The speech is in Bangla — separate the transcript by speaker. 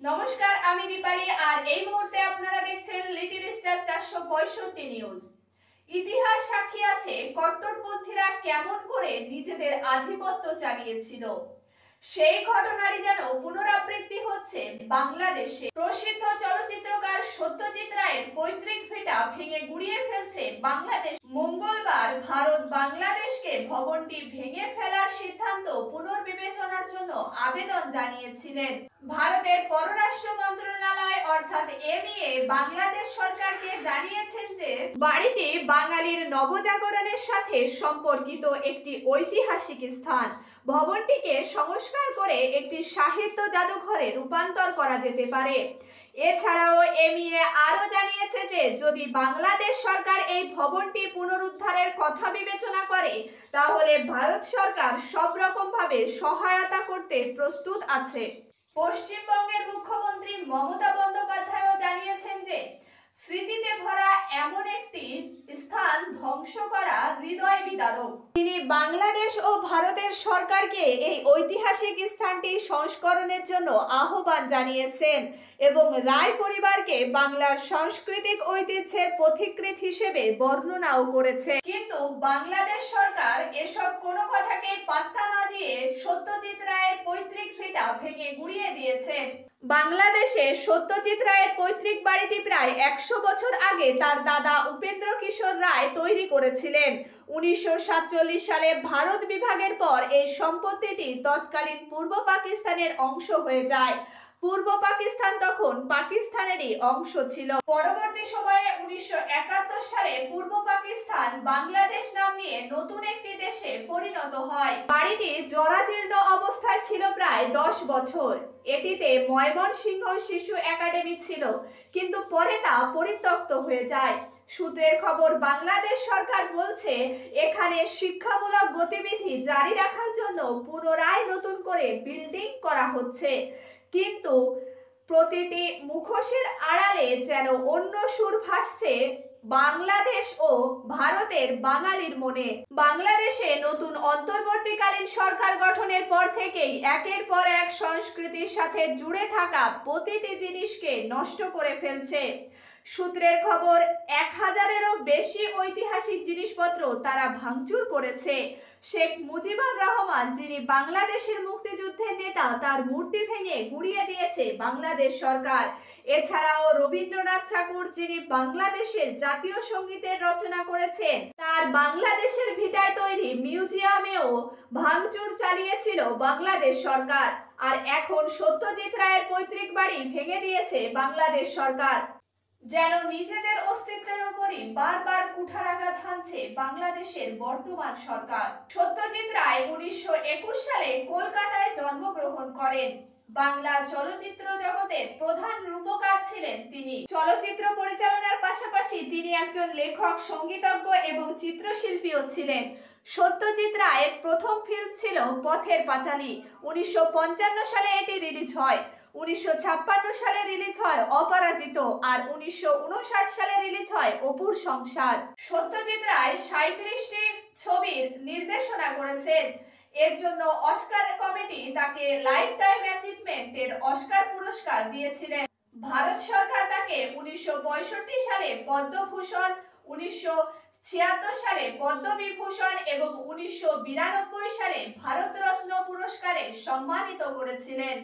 Speaker 1: নমস্কার, আমি দীপালি আর এই মুহূর্তে আপনারা দেখছেন লিটল স্টার 465 নিউজ। ইতিহাস সাক্ষী আছে কট্টরপন্থীরা কেমন করে নিজেদের আধিপত্য চালিয়েছিল। সেই ঘটনারই যেন পুনরাবৃত্তি হচ্ছে বাংলাদেশে। প্রসিদ্ধ চলচ্চিত্রকার সত্যজিৎ রায়ের পৈতৃক ভিটা ভেঙে গুড়িয়ে ফেলছে বাংলাদেশ। মঙ্গলবার ভারত বাংলাদেশকে ভবনটি ভেঙে ফেলার সিদ্ধান্ত পুনর্বিবেচনার জন্য আবেদন জানিয়েছিলেন। ভারতের পররাষ্ট্র মন্ত্রণালয় অর্থাৎ এমইএ বাংলাদেশ সরকারকে জানিয়েছেন যে বাড়িটি বাঙালির নবজাগরণের সাথে সম্পর্কিত একটি ঐতিহাসিক স্থান। ভবনটিকে সংস্কার করে একটি সাহিত্য জাদুঘরে রূপান্তর করা যেতে পারে। এছাড়াও এমইএ আরও জানিয়েছে যে যদি বাংলাদেশ সরকার এই ভবনটি পুনরুদ্ধারের কথা বিবেচনা করে তাহলে ভারত সরকার সব রকমভাবে সহায়তা করতে প্রস্তুত আছে। পশ্চিমবঙ্গের মুখ্যমন্ত্রী মমতা বন্দ্যোপাধ্যায়ও জানিয়েছেন যে স্মৃতিতে ভরা এমন একটি স্থান ধ্বংস করা হৃদয় বিদারক। তিনি বাংলাদেশ ও ভারতের সরকারকে এই ঐতিহাসিক স্থানটি সংস্করণের জন্য আহ্বান জানিয়েছেন এবং রায় পরিবারকে বাংলার সাংস্কৃতিক ঐতিহ্যের পথিকৃৎ হিসেবে বর্ণনাও করেছে। কিন্তু বাংলাদেশ সরকার এসব কোনো কথাকে পাত্তা না দিয়ে সত্যজিৎ রায়ের পৈতৃক ভিটা ভেঙে গুড়িয়ে দিয়েছেন। বাংলাদেশে সত্যজিৎ রায়ের পৈতৃক বাড়িটি প্রায় 100 বছর আগে তার দাদা উপেন্দ্র কিশোর রায় তৈরি করেছিলেন। 1947 সালে ভারত বিভাগের পর এই সম্পত্তিটি তৎকালীন পূর্ব পাকিস্তানের অংশ হয়ে যায়। পূর্ব পাকিস্তান তখন পাকিস্তানেরই অংশ ছিল। পরবর্তী সময়ে 1971 সালে পূর্ব পাকিস্তান বাংলাদেশ নাম নিয়ে নতুন একটি দেশে পরিণত হয়। বাড়িটি জরাজীর্ণ অবস্থায় ছিল প্রায় 10 বছর। এটিতে ময়মনসিংহ শিশু একাডেমি ছিল, কিন্তু পরে তা পরিত্যক্ত হয়ে যায়। সূত্রের খবর, বাংলাদেশ সরকার বলছে এখানে শিক্ষামূলক গতিবিধি জারি রাখার জন্য পুনরায় নতুন করে বিল্ডিং করা হচ্ছে, কিন্তু প্রতিটি মুখোশের আড়ালে যেন অন্য সুর ভাসছে বাংলাদেশ ও ভারতের বাঙালির মনে। বাংলাদেশে নতুন অন্তর্বর্তীকালীন সরকার গঠনের পর থেকেই একের পর এক সংস্কৃতির সাথে জুড়ে থাকা প্রতিটি জিনিসকে নষ্ট করে ফেলছে। সূত্রের খবর, 1000-এরও বেশি ঐতিহাসিক জিনিসপত্র তারা ভাঙচুর করেছে। শেখ মুজিবুর রহমান, যিনি বাংলাদেশের মুক্তিযুদ্ধের নেতা, তার মূর্তি ভেঙে গুড়িয়ে দিয়েছে বাংলাদেশ সরকার। এছাড়াও রবীন্দ্রনাথ ঠাকুর, যিনি বাংলাদেশের জাতীয় সঙ্গীতের রচনা করেছেন, তার বাংলাদেশের ভিটায় তৈরি মিউজিয়ামেও ভাঙচুর চালিয়েছিল বাংলাদেশ সরকার। আর এখন সত্যজিৎ রায়ের পৈতৃক বাড়ি ভেঙে দিয়েছে বাংলাদেশ সরকার। যেন নিজেদের অস্তিত্বের উপরই বারবার কুঠারাঘাত হানছে বাংলাদেশের বর্তমান সরকার। সত্যজিৎ রায় 1921 সালে কলকাতায় জন্মগ্রহণ করেন। বাংলা চলচ্চিত্র জগতের প্রধান রূপকার ছিলেন তিনি। চলচ্চিত্র পরিচালনার পাশাপাশি তিনি একজন লেখক, সঙ্গীতজ্ঞ এবং চিত্রশিল্পীও ছিলেন। সত্যজিৎ রায়ের প্রথম ফিল্ম ছিল পথের পাঁচালী। 1955 সালে এটি রিলিজ হয়। 1956 সালে রিলিজ হয় অপরাজিত, আর 1959 সালে রিলিজ হয় অপুর সংসার। সত্যজিৎ রায় 37টি ছবির নির্দেশনা করেছেন। এর জন্য অস্কার কমিটি তাকে লাইফ টাইম অ্যাচিভমেন্টের অস্কার পুরস্কার দিয়েছিলেন। ভারত সরকার তাকে 1965 সালে পদ্মভূষণ, 1976 সালে পদ্মবিভূষণ এবং 1992 সালে ভারতরত্ন পুরস্কারে সম্মানিত করেছিলেন।